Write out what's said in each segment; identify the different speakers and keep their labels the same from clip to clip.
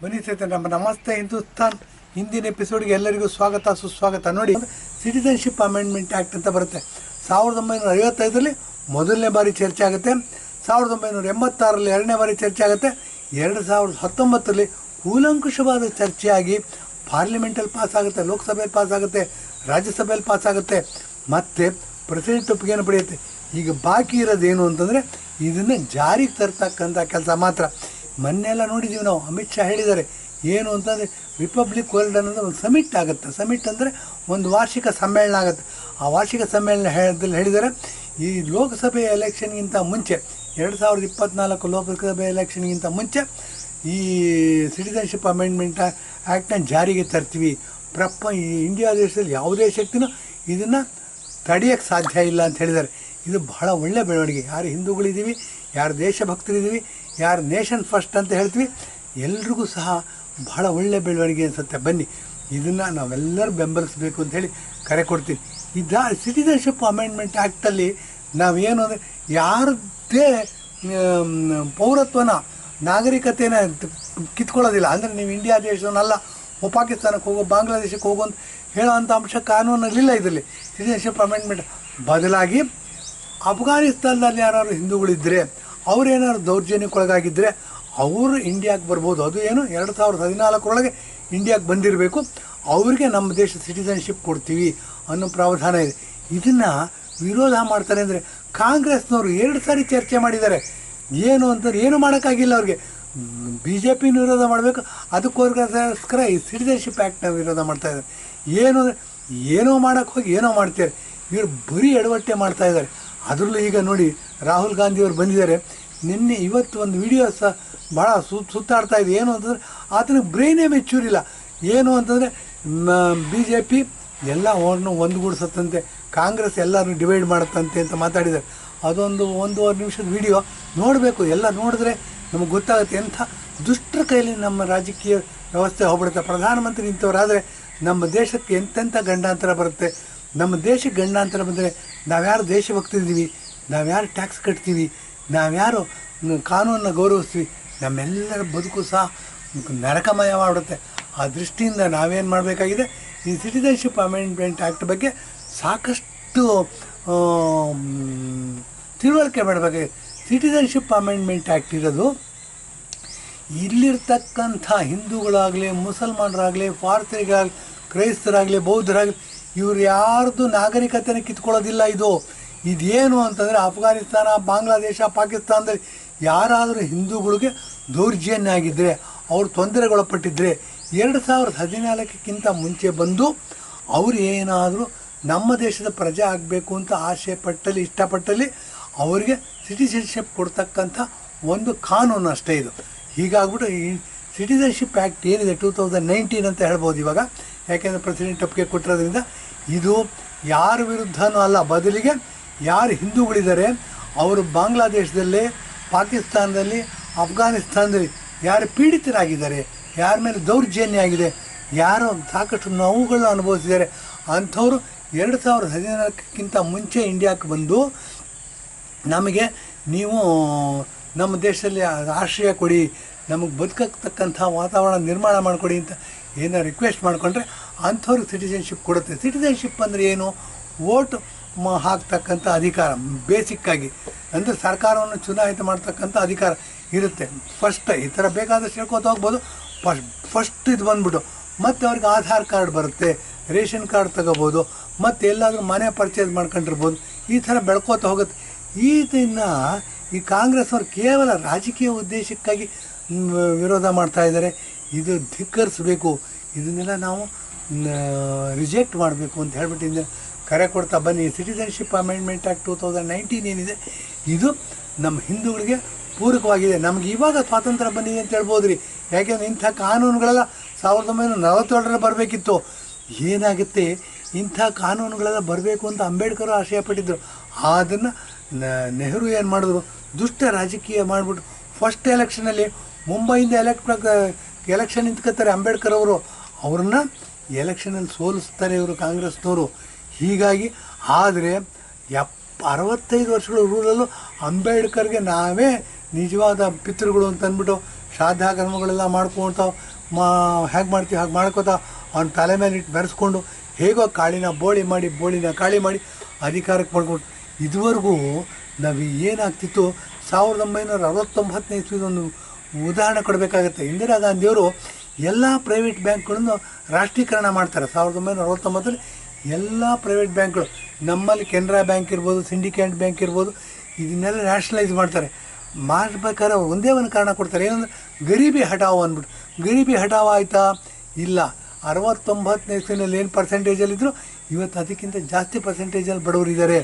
Speaker 1: ಬನ್ನಿ ಸ್ನೇಹಿತರೆ, ನಮ್ಮ ನಮಸ್ತೆ ಹಿಂದೂಸ್ತಾನ್ ಹಿಂದಿನ ಎಪಿಸೋಡ್ಗೆ ಎಲ್ಲರಿಗೂ ಸ್ವಾಗತ ಸುಸ್ವಾಗತ. ನೋಡಿ, ಸಿಟಿಸನ್ಶಿಪ್ ಅಮೆಂಡ್ಮೆಂಟ್ ಆ್ಯಕ್ಟ್ ಅಂತ ಬರುತ್ತೆ. 1955ರಲ್ಲಿ ಮೊದಲನೇ ಬಾರಿ ಚರ್ಚೆ ಆಗುತ್ತೆ, 1986ರಲ್ಲಿ ಎರಡನೇ ಬಾರಿ ಚರ್ಚೆ ಆಗುತ್ತೆ, 2019ರಲ್ಲಿ ಕೂಲಂಕುಷವಾದ ಚರ್ಚೆಯಾಗಿ ಪಾರ್ಲಿಮೆಂಟಲ್ಲಿ ಪಾಸ್ ಆಗುತ್ತೆ, ಲೋಕಸಭೆಯಲ್ಲಿ ಪಾಸ್ ಆಗುತ್ತೆ, ರಾಜ್ಯಸಭೆಯಲ್ಲಿ ಪಾಸ್ ಆಗುತ್ತೆ, ಮತ್ತು ಪ್ರೆಸಿಡೆಂಟ್ ಒಪ್ಪಿಗೆಯನ್ನು ಪಡೆಯುತ್ತೆ. ಈಗ ಬಾಕಿ ಇರೋದೇನು ಅಂತಂದರೆ ಇದನ್ನು ಜಾರಿಗೆ ತರ್ತಕ್ಕಂಥ ಕೆಲಸ ಮಾತ್ರ. ಮೊನ್ನೆಲ್ಲ ನೋಡಿದ್ದೀವಿ ನಾವು, ಅಮಿತ್ ಶಾ ಹೇಳಿದ್ದಾರೆ ಏನು ಅಂತಂದರೆ ರಿಪಬ್ಲಿಕ್ ವರ್ಲ್ಡ್ ಅನ್ನೋದು ಒಂದು ಸಮಿಟ್ ಆಗುತ್ತೆ. ಸಮಿಟ್ ಅಂದರೆ ಒಂದು ವಾರ್ಷಿಕ ಸಮ್ಮೇಳನ ಆಗುತ್ತೆ. ಆ ವಾರ್ಷಿಕ ಸಮ್ಮೇಳನ ಹೇಳಿದರೆ ಈ ಲೋಕಸಭೆ ಎಲೆಕ್ಷನ್ಗಿಂತ ಮುಂಚೆ 2024 ಲೋಕಸಭೆ ಎಲೆಕ್ಷನ್ಗಿಂತ ಮುಂಚೆ ಈ ಸಿಟಿಸನ್ಶಿಪ್ ಅಮೆಂಡ್ಮೆಂಟ್ ಆ್ಯಕ್ಟ್ನ ಜಾರಿಗೆ ತರ್ತೀವಿ. ಈ ಇಂಡಿಯಾ ದೇಶದಲ್ಲಿ ಯಾವುದೇ ಶಕ್ತಿನೂ ಇದನ್ನು ತಡೆಯೋಕ್ಕೆ ಸಾಧ್ಯ ಇಲ್ಲ ಅಂತ ಹೇಳಿದ್ದಾರೆ. ಇದು ಬಹಳ ಒಳ್ಳೆಯ ಬೆಳವಣಿಗೆ. ಯಾರು ಹಿಂದೂಗಳಿದ್ದೀವಿ, ಯಾರು ದೇಶಭಕ್ತರಿದ್ದೀವಿ, ಯಾರು ನೇಷನ್ ಫಸ್ಟ್ ಅಂತ ಹೇಳ್ತೀವಿ, ಎಲ್ರಿಗೂ ಸಹ ಬಹಳ ಒಳ್ಳೆಯ ಬೆಳವಣಿಗೆ ಅನಿಸುತ್ತೆ. ಬನ್ನಿ, ಇದನ್ನು ನಾವೆಲ್ಲರೂ ಬೆಂಬಲಿಸಬೇಕು ಅಂಥೇಳಿ ಕರೆ ಕೊಡ್ತೀನಿ. ಸಿಟಿಸನ್ಶಿಪ್ ಅಮೆಂಡ್ಮೆಂಟ್ ಆ್ಯಕ್ಟಲ್ಲಿ ನಾವೇನು ಅಂದರೆ ಯಾರದ್ದೇ ಪೌರತ್ವನ ನಾಗರಿಕತೆನ ಕಿತ್ಕೊಳ್ಳೋದಿಲ್ಲ. ಅಂದರೆ ನೀವು ಇಂಡಿಯಾ ದೇಶವನ್ನಲ್ಲ, ಪಾಕಿಸ್ತಾನಕ್ಕೆ ಹೋಗೋ, ಬಾಂಗ್ಲಾದೇಶಕ್ಕೆ ಹೋಗೋ ಅಂತ ಹೇಳೋವಂಥ ಅಂಶ ಕಾನೂನಲ್ಲಿಲ್ಲ ಇದರಲ್ಲಿ ಸಿಟಿಸನ್ಶಿಪ್ ಅಮೆಂಡ್ಮೆಂಟ್. ಬದಲಾಗಿ ಅಫ್ಘಾನಿಸ್ತಾನದಲ್ಲಿ ಯಾರು ಹಿಂದೂಗಳಿದ್ದರೆ, ಅವರೇನಾದ್ರು ದೌರ್ಜನ್ಯಕ್ಕೊಳಗಾಗಿದ್ದರೆ ಅವರು ಇಂಡಿಯಾಗೆ ಬರ್ಬೋದು. ಅದು ಏನು 2014 ಇಂಡಿಯಾಗೆ ಬಂದಿರಬೇಕು, ಅವರಿಗೆ ನಮ್ಮ ದೇಶ ಸಿಟಿಸನ್ಶಿಪ್ ಕೊಡ್ತೀವಿ ಅನ್ನೋ ಪ್ರಾವಧಾನ ಇದೆ. ಇದನ್ನು ವಿರೋಧ ಮಾಡ್ತಾರೆ ಅಂದರೆ ಕಾಂಗ್ರೆಸ್ನವರು 2 ಸಾರಿ ಚರ್ಚೆ ಮಾಡಿದ್ದಾರೆ. ಏನು ಅಂತಂದ್ರೆ ಏನು ಮಾಡೋಕ್ಕಾಗಿಲ್ಲ ಅವ್ರಿಗೆ. BJP ವಿರೋಧ ಮಾಡಬೇಕು, ಅದಕ್ಕೋಸ್ಕರ ಈ ಸಿಟಿಸನ್ಶಿಪ್ ಆ್ಯಕ್ಟ್ನ ವಿರೋಧ ಮಾಡ್ತಾಯಿದ್ದಾರೆ. ಏನು ಅಂದರೆ ಏನೋ ಮಾಡೋಕ್ಕೆ ಹೋಗಿ ಏನೋ ಮಾಡ್ತಾರೆ. ಇವರು ಬರೀ ಎಡವಟ್ಟೆ ಮಾಡ್ತಾಯಿದ್ದಾರೆ. ಅದರಲ್ಲೂ ಈಗ ನೋಡಿ, ರಾಹುಲ್ ಗಾಂಧಿಯವರು ಬಂದಿದ್ದಾರೆ. ಇವತ್ತು ಒಂದು ವಿಡಿಯೋ ಸಹ ಭಾಳ ಸುತ್ತಾಡ್ತಾ ಇದೆ. ಏನು ಅಂತಂದರೆ ಆತನಿಗೆ ಬ್ರೈನೇ ಮೆಚ್ಯೂರ್ ಇಲ್ಲ. ಏನು ಅಂತಂದರೆ BJP ಎಲ್ಲ ಅವ್ರನ್ನೂ ಒಂದುಗೂಡಿಸುತ್ತಂತೆ, ಕಾಂಗ್ರೆಸ್ ಎಲ್ಲರೂ ಡಿವೈಡ್ ಮಾಡುತ್ತಂತೆ ಅಂತ ಮಾತಾಡಿದ್ದಾರೆ. ಅದೊಂದು 1.5 ನಿಮಿಷದ ವಿಡಿಯೋ ನೋಡಬೇಕು. ಎಲ್ಲ ನೋಡಿದ್ರೆ ನಮಗೆ ಗೊತ್ತಾಗುತ್ತೆ ಎಂಥ ದುಷ್ಟರ ಕೈಲಿ ನಮ್ಮ ರಾಜಕೀಯ ವ್ಯವಸ್ಥೆ ಹೋಗ್ಬಿಡುತ್ತೆ. ಪ್ರಧಾನಮಂತ್ರಿ ಇಂಥವರಾದರೆ ನಮ್ಮ ದೇಶಕ್ಕೆ ಎಂತೆಂಥ ಗಂಡಾಂತರ ಬರುತ್ತೆ. ನಮ್ಮ ದೇಶಕ್ಕೆ ಗಂಡಾಂತರ ಬಂದರೆ ನಾವ್ಯಾರು ದೇಶಭಕ್ತಿದ್ದೀವಿ, ನಾವ್ಯಾರು ಟ್ಯಾಕ್ಸ್ ಕಟ್ತೀವಿ, ನಾವ್ಯಾರು ಕಾನೂನನ್ನು ಗೌರವಿಸ್ತೀವಿ, ನಮ್ಮೆಲ್ಲರ ಬದುಕು ಸಹ ನರಕಮಯ ಮಾಡಿಬಿಡುತ್ತೆ. ಆ ದೃಷ್ಟಿಯಿಂದ ನಾವೇನು ಮಾಡಬೇಕಾಗಿದೆ, ಈ ಸಿಟಿಸನ್ಶಿಪ್ ಅಮೆಂಡ್ಮೆಂಟ್ ಆ್ಯಕ್ಟ್ ಬಗ್ಗೆ ಸಾಕಷ್ಟು ತಿಳುವಳಿಕೆ ಮಾಡಬೇಕಾಗಿದೆ. ಸಿಟಿಸನ್ಶಿಪ್ ಅಮೆಂಡ್ಮೆಂಟ್ ಆ್ಯಕ್ಟ್ ಇರೋದು ಇಲ್ಲಿರ್ತಕ್ಕಂಥ ಹಿಂದೂಗಳಾಗಲಿ, ಮುಸಲ್ಮಾನರಾಗಲಿ, ಪಾರ್ಸಿಗರಾಗಲಿ, ಕ್ರೈಸ್ತರಾಗಲಿ, ಬೌದ್ಧರಾಗಲಿ, ಇವರು ಯಾರ್ದು ನಾಗರಿಕತೆನ ಕಿತ್ಕೊಳ್ಳೋದಿಲ್ಲ. ಇದೇನು ಅಂತಂದರೆ ಅಫ್ಘಾನಿಸ್ತಾನ, ಬಾಂಗ್ಲಾದೇಶ, ಪಾಕಿಸ್ತಾನದಲ್ಲಿ ಯಾರಾದರೂ ಹಿಂದೂಗಳಿಗೆ ದೌರ್ಜನ್ಯ ಆಗಿದ್ದರೆ, ಅವರು ತೊಂದರೆಗೊಳಪಟ್ಟಿದ್ದರೆ 2014ಕ್ಕಿಂತ ಮುಂಚೆ ಬಂದು ಅವರು ಏನಾದರೂ ನಮ್ಮ ದೇಶದ ಪ್ರಜೆ ಆಗಬೇಕು ಅಂತ ಆಸೆ ಪಟ್ಟಲ್ಲಿ, ಇಷ್ಟಪಟ್ಟಲ್ಲಿ ಅವರಿಗೆ ಸಿಟಿಸನ್ಶಿಪ್ ಕೊಡ್ತಕ್ಕಂಥ ಒಂದು ಕಾನೂನು ಅಷ್ಟೇ ಇದು. ಹೀಗಾಗ್ಬಿಟ್ಟು ಈ ಸಿಟಿಸನ್ಶಿಪ್ ಆ್ಯಕ್ಟ್ ಏನಿದೆ 2019 ಅಂತ ಹೇಳ್ಬೋದು ಇವಾಗ, ಯಾಕೆಂದರೆ ಪ್ರೆಸಿಡೆಂಟ್ ಒಪ್ಪಿಗೆ ಕೊಟ್ಟಿರೋದ್ರಿಂದ. ಇದು ಯಾರ ವಿರುದ್ಧನೂ ಅಲ್ಲ, ಬದಲಿಗೆ ಯಾರು ಹಿಂದೂಗಳಿದ್ದಾರೆ ಅವರು ಬಾಂಗ್ಲಾದೇಶದಲ್ಲಿ, ಪಾಕಿಸ್ತಾನದಲ್ಲಿ, ಅಫ್ಘಾನಿಸ್ತಾನದಲ್ಲಿ ಯಾರು ಪೀಡಿತರಾಗಿದ್ದಾರೆ, ಯಾರ ಮೇಲೆ ದೌರ್ಜನ್ಯ ಆಗಿದೆ, ಯಾರು ಸಾಕಷ್ಟು ನೋವುಗಳನ್ನ ಅನುಭವಿಸಿದ್ದಾರೆ ಅಂಥವರು 2014ಕ್ಕಿಂತ ಮುಂಚೆ ಇಂಡಿಯಾಕ್ಕೆ ಬಂದು ನಮಗೆ ನೀವು ನಮ್ಮ ದೇಶದಲ್ಲಿ ಆಶ್ರಯ ಕೊಡಿ, ನಮಗೆ ಬದುಕತಕ್ಕಂಥ ವಾತಾವರಣ ನಿರ್ಮಾಣ ಮಾಡಿಕೊಡಿ ಅಂತ ಏನೋ ರಿಕ್ವೆಸ್ಟ್ ಮಾಡಿಕೊಂಡ್ರೆ ಅಂಥವ್ರಿಗೆ ಸಿಟಿಸನ್ಶಿಪ್ ಕೊಡುತ್ತೆ. ಸಿಟಿಸನ್ಶಿಪ್ ಅಂದರೆ ಏನು? ವೋಟ್ ಹಾಕ್ತಕ್ಕಂಥ ಅಧಿಕಾರ, ಬೇಸಿಕ್ಕಾಗಿ ಅಂದರೆ ಸರ್ಕಾರವನ್ನು ಚುನಾಯಿತ ಮಾಡ್ತಕ್ಕಂಥ ಅಧಿಕಾರ ಇರುತ್ತೆ. ಫಸ್ಟ್ ಈ ಥರ ಬೇಕಾದಷ್ಟು ಹೇಳ್ಕೊತ ಹೋಗ್ಬೋದು. ಫಸ್ಟ್ ಇದು ಬಂದ್ಬಿಟ್ಟು ಮತ್ತು ಅವ್ರಿಗೆ ಆಧಾರ್ ಕಾರ್ಡ್ ಬರುತ್ತೆ, ರೇಷನ್ ಕಾರ್ಡ್ ತಗೋಬೋದು, ಮತ್ತು ಎಲ್ಲಾದರೂ ಮನೆ ಪರ್ಚೇಸ್ ಮಾಡ್ಕೊಂಡಿರ್ಬೋದು. ಈ ಥರ ಬೆಳ್ಕೋತ ಹೋಗುತ್ತೆ. ಇದನ್ನು ಈ ಕಾಂಗ್ರೆಸ್ ಅವರು ಕೇವಲ ರಾಜಕೀಯ ಉದ್ದೇಶಕ್ಕಾಗಿ ವಿರೋಧ ಮಾಡ್ತಾಯಿದ್ದಾರೆ. ಇದು ಧಿಕ್ಕರಿಸಬೇಕು, ಇದನ್ನೆಲ್ಲ ನಾವು ರಿಜೆಕ್ಟ್ ಮಾಡಬೇಕು ಅಂತ ಹೇಳ್ಬಿಟ್ಟಿದ್ದೆ ಕರೆ ಕೊಡ್ತಾ ಬನ್ನಿ. ಸಿಟಿಸನ್ಶಿಪ್ ಅಮೆಂಡ್ಮೆಂಟ್ ಆ್ಯಕ್ಟ್ 2019 ಏನಿದೆ, ಇದು ನಮ್ಮ ಹಿಂದೂಗಳಿಗೆ ಪೂರಕವಾಗಿದೆ. ನಮಗೆ ಇವಾಗ ಸ್ವಾತಂತ್ರ್ಯ ಬಂದಿದೆ ಅಂತ ಹೇಳ್ಬೋದು ರೀ. ಯಾಕೆಂದರೆ ಇಂಥ ಕಾನೂನುಗಳೆಲ್ಲ 1947 ಬರಬೇಕಿತ್ತು. ಏನಾಗುತ್ತೆ, ಇಂಥ ಕಾನೂನುಗಳೆಲ್ಲ ಬರಬೇಕು ಅಂತ ಅಂಬೇಡ್ಕರ್ ಆಶಯಪಟ್ಟಿದ್ದರು. ಅದನ್ನು ನೆಹರು ಏನು ಮಾಡಿದ್ರು, ದುಷ್ಟ ರಾಜಕೀಯ ಮಾಡಿಬಿಟ್ಟು ಫಸ್ಟ್ ಎಲೆಕ್ಷನಲ್ಲಿ ಮುಂಬೈಯಿಂದ ಎಲೆಕ್ಷನ್ ನಿಂತ್ಕೊತಾರೆ ಅಂಬೇಡ್ಕರ್ ಅವರು. ಅವ್ರನ್ನ ಎಲೆಕ್ಷನಲ್ಲಿ ಸೋಲಿಸ್ತಾರೆ ಇವರು ಕಾಂಗ್ರೆಸ್ನವರು. ಹೀಗಾಗಿ ಆದರೆ 65 ವರ್ಷಗಳ ರೂಲಲ್ಲೂ ಅಂಬೇಡ್ಕರ್ಗೆ ನಾವೇ ನಿಜವಾದ ಪಿತೃಗಳು ಅಂತ ಅಂದ್ಬಿಟ್ಟು ಶ್ರಾದ್ದ ಕರ್ಮಗಳೆಲ್ಲ ಮಾಡ್ಕೊಳ್ತಾವೆ, ಹೇಗೆ ಮಾಡ್ತೀವಿ ಹಾಗೆ ಮಾಡ್ಕೋತಾ ಅವ್ನ ತಲೆ ಮೇಲೆ ಇಟ್ಟು ಬೆರೆಸ್ಕೊಂಡು ಹೇಗೋ ಬೋಳಿನ ಕಾಳಿ ಮಾಡಿ ಅಧಿಕಾರಕ್ಕೆ ಪಡ್ಕೊಂಡು ಇದುವರೆಗೂ ನಾವು ಏನಾಗ್ತಿತ್ತು 1969ನೇ ಇಸ್ವಿದೊಂದು ಉದಾಹರಣೆ ಕೊಡಬೇಕಾಗತ್ತೆ. ಇಂದಿರಾ ಗಾಂಧಿಯವರು ಎಲ್ಲ ಪ್ರೈವೇಟ್ ಬ್ಯಾಂಕ್ಗಳನ್ನು ರಾಷ್ಟ್ರೀಕರಣ ಮಾಡ್ತಾರೆ 1969ರಲ್ಲಿ. ಎಲ್ಲ ಪ್ರೈವೇಟ್ ಬ್ಯಾಂಕ್ಗಳು, ನಮ್ಮಲ್ಲಿ ಕೆನರಾ ಬ್ಯಾಂಕ್ ಇರ್ಬೋದು, ಸಿಂಡಿಕೇಟ್ ಬ್ಯಾಂಕ್ ಇರ್ಬೋದು, ಇದನ್ನೆಲ್ಲ ನ್ಯಾಷನಲೈಸ್ ಮಾಡ್ತಾರೆ. ಮಾಡ್ಬೇಕಾದ್ರೆ ಒಂದೇ ಒಂದು ಕಾರಣ ಕೊಡ್ತಾರೆ, ಏನಂದರೆ ಗರೀಬಿ ಹಠಾವ್ ಅಂದ್ಬಿಟ್ಟು. ಗರೀಬಿ ಹಠಾವ್ ಆಯಿತಾ? ಇಲ್ಲ. 69ನೇ ಇಸ್ವಿನಲ್ಲಿ ಏನು ಪರ್ಸೆಂಟೇಜಲ್ಲಿದ್ದರು, ಇವತ್ತು ಅದಕ್ಕಿಂತ ಜಾಸ್ತಿ ಪರ್ಸೆಂಟೇಜಲ್ಲಿ ಬಡವರಿದ್ದಾರೆ.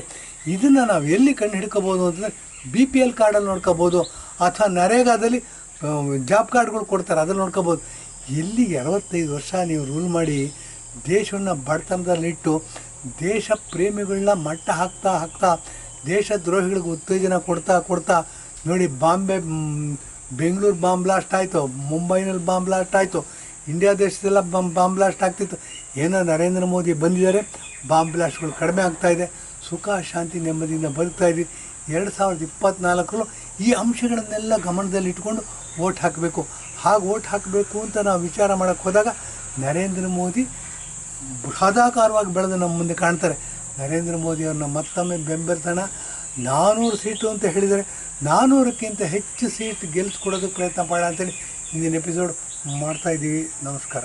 Speaker 1: ಇದನ್ನು ನಾವು ಎಲ್ಲಿ ಕಂಡು ಹಿಡ್ಕೋಬೋದು ಅಂತಂದರೆ BPL ಕಾರ್ಡಲ್ಲಿ ನೋಡ್ಕೋಬೋದು, ಅಥವಾ ನರೇಗಾದಲ್ಲಿ ಜಾಬ್ ಕಾರ್ಡ್ಗಳು ಕೊಡ್ತಾರೆ, ಅದ್ರಲ್ಲಿ ನೋಡ್ಕೋಬೋದು. ಎಲ್ಲಿಗೆ 65 ವರ್ಷ ನೀವು ರೂಲ್ ಮಾಡಿ ದೇಶವನ್ನು ಬಡತನದಲ್ಲಿಟ್ಟು ದೇಶ ಪ್ರೇಮಿಗಳನ್ನ ಮಟ್ಟ ಹಾಕ್ತಾ ದೇಶದ್ರೋಹಿಗಳಿಗೆ ಉತ್ತೇಜನ ಕೊಡ್ತಾ ನೋಡಿ, ಬೆಂಗಳೂರು ಬಾಂಬ್ ಬ್ಲಾಸ್ಟ್ ಆಯಿತು, ಮುಂಬೈನಲ್ಲಿ ಬಾಂಬ್ ಬ್ಲಾಸ್ಟ್ ಆಯಿತು, ಇಂಡಿಯಾ ದೇಶದೆಲ್ಲ ಬಾಂಬ್ ಬ್ಲಾಸ್ಟ್ ಆಗ್ತಿತ್ತು. ಏನೋ ನರೇಂದ್ರ ಮೋದಿ ಬಂದಿದ್ದಾರೆ, ಬಾಂಬ್ ಬ್ಲಾಸ್ಟ್ಗಳು ಕಡಿಮೆ ಆಗ್ತಾಯಿದೆ, ಸುಖ ಶಾಂತಿ ನೆಮ್ಮದಿಯಿಂದ ಬದುಕ್ತಾ ಇದ್ದೀವಿ. 2024ರಲ್ಲೂ ಈ ಅಂಶಗಳನ್ನೆಲ್ಲ ಗಮನದಲ್ಲಿ ಇಟ್ಕೊಂಡು ವೋಟ್ ಹಾಕಬೇಕು. ಹಾಗೆ ವೋಟ್ ಹಾಕಬೇಕು ಅಂತ ನಾವು ವಿಚಾರ ಮಾಡೋಕ್ಕೆ ಹೋದಾಗ ನರೇಂದ್ರ ಮೋದಿ ಬೃಹದಾಕಾರವಾಗಿ ಬೆಳೆದು ನಮ್ಮ ಮುಂದೆ ಕಾಣ್ತಾರೆ. ನರೇಂದ್ರ ಮೋದಿಯವ್ರನ್ನ ಮತ್ತೊಮ್ಮೆ ಬೆಂಬಲಿಸೋಣ. 400 ಸೀಟು ಅಂತ ಹೇಳಿದರೆ 400ಕ್ಕಿಂತ ಹೆಚ್ಚು ಸೀಟ್ ಗೆಲ್ಲಿಸ್ಕೊಡೋದಕ್ಕೆ ಪ್ರಯತ್ನ ಮಾಡೋಣ ಅಂತೇಳಿ ಇಂದಿನ ಎಪಿಸೋಡ್ ಮಾಡ್ತಾಯಿದ್ದೀವಿ. ನಮಸ್ಕಾರ.